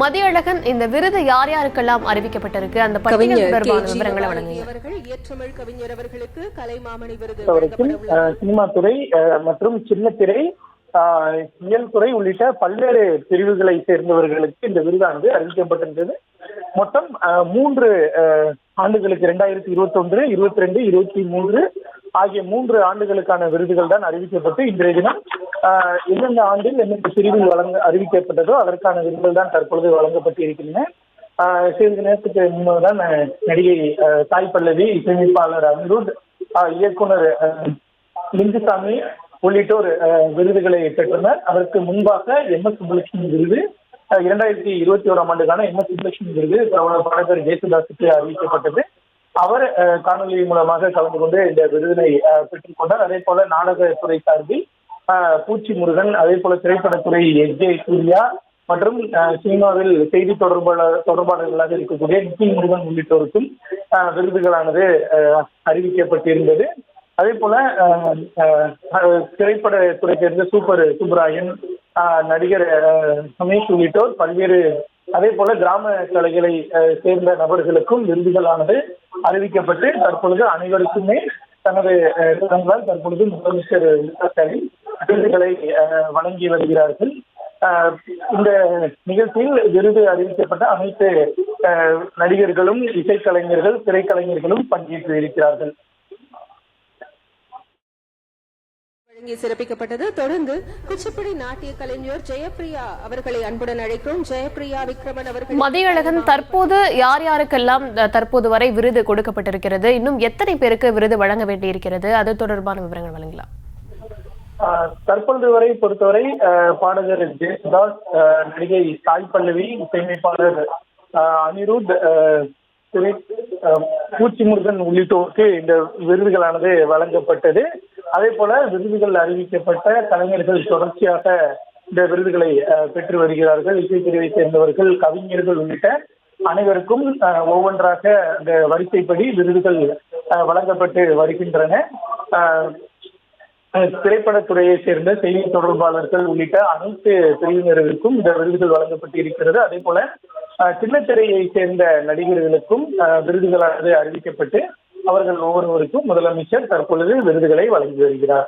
மதியழகன், இந்த விருது யார் யாருக்கெல்லாம் அறிவிக்கப்பட்டிருக்கு, அந்த பட்டியல் தொடர்பான விவரங்களை வழங்குங்க. சினிமா துறை மற்றும் சின்னத்திரை, இயல் துறை உள்ளிட்ட பல்வேறு பிரிவுகளை சேர்ந்தவர்களுக்கு இந்த விருதானது அறிவிக்கப்பட்டிருந்தது. மொத்தம் 3 ஆண்டுகளுக்கு 2021, 22, 23 ஆகிய 3 ஆண்டுகளுக்கான விருதுகள் தான் அறிவிக்கப்பட்டு இன்றைய தினம் எந்தெந்த ஆண்டில் எந்தெந்த பிரிவில் அறிவிக்கப்பட்டதோ அதற்கான விருதுகள் தான் தற்பொழுது வழங்கப்பட்டு இருக்கின்றன. சிறிது நேரத்துக்கு முன்புதான் நடிகை சாய் பல்லவி, இசையமைப்பாளர் அனிருத், இயக்குனர் லிங்குசாமி உள்ளிட்டோர் விருதுகளை பெற்றனர். அதற்கு முன்பாக MS சுப்புலட்சுமி விருது, 2021ஆம் ஆண்டுக்கான MS சுப்புலட்சுமி விருது பிரபல பாடகர் ஜேசுதாஸுக்கு அறிவிக்கப்பட்டது. அவர் காணொலி மூலமாக கலந்து கொண்டு இந்த விருதினை பெற்றுக் கொண்டார். அதே போல நாடகத்துறை சார்பில் பூச்சி முருகன், அதே போல திரைப்படத்துறை SJ சூர்யா மற்றும் சினிமாவில் செய்தி தொடர்பாளர்களாக இருக்கக்கூடிய நிக்கி முருகன் உள்ளிட்டோருக்கும் விருதுகளானது அறிவிக்கப்பட்டிருந்தது. அதே போல திரைப்படத்துறை சேர்ந்த சூப்பர் சுப்பராயன், நடிகர் ரமேஷ் உள்ளிட்டோர் பல்வேறு, அதே போல கிராம கலைகளை சேர்ந்த நபர்களுக்கும் விருதுகளானது அறிவிக்கப்பட்டு தற்பொழுது அனைவருக்குமே தனது தற்பொழுது முதலமைச்சர் ஸ்டாலின் விருதுகளை வழங்கி வருகிறார்கள். இந்த நிகழ்ச்சியில் விருது அறிவிக்கப்பட்ட அனைத்து நடிகர்களும், இசைக்கலைஞர்கள், திரைக்கலைஞர்களும் பங்கேற்று இருக்கிறார்கள். சிறப்பிக்கப்பட்டது. தொடர்ந்து குச்சிப்புடி நாட்டிய கலைஞர் ஜெயப்பிரியா அவர்களை அன்புடன் அழைக்கிறோம். ஜெயப்பிரியா விக்ரமன் அவர்கள். மதியழகன், தற்போது யார் யாருக்கெல்லாம் தற்போது வரை விருது கொடுக்கப்பட்டிருக்கிறது, இன்னும் எத்தனை பேருக்கு விருது வழங்க வேண்டியிருக்கிறது, அது தொடர்பான விவரங்கள் வழங்கலாம். தற்பொழுது வரை பொறுத்தவரை பாடகர் ஜேசுதாஸ், நடிகை சாய் பல்லவி, இசையமைப்பாளர் அனிருத், பூச்சி முருகன் உள்ளிட்டோருக்கு இந்த விருதுகளானது வழங்கப்பட்டது. அதே போல விருதுகள் அறிவிக்கப்பட்ட கலைஞர்கள் தொடர்ச்சியாக இந்த விருதுகளை பெற்று வருகிறார்கள். இசைப்பிரிவை சேர்ந்தவர்கள், கவிஞர்கள் உள்ளிட்ட அனைவருக்கும் ஒவ்வொன்றாக அந்த வரிசைப்படி விருதுகள் வழங்கப்பட்டு வருகின்றன. திரைப்படத்துறையை சேர்ந்த செய்தி தொடர்பாளர்கள் உள்ளிட்ட அனைத்து பிரிவினர்களுக்கும் இந்த விருதுகள் வழங்கப்பட்டு இருக்கிறது. அதே போல சின்னத்திரையை சேர்ந்த நடிகர்களுக்கும் விருதுகளானது அறிவிக்கப்பட்டு அவர்கள் ஒவ்வொருவருக்கும் முதலமைச்சர் தற்பொழுது விருதுகளை வழங்கி வருகிறார்.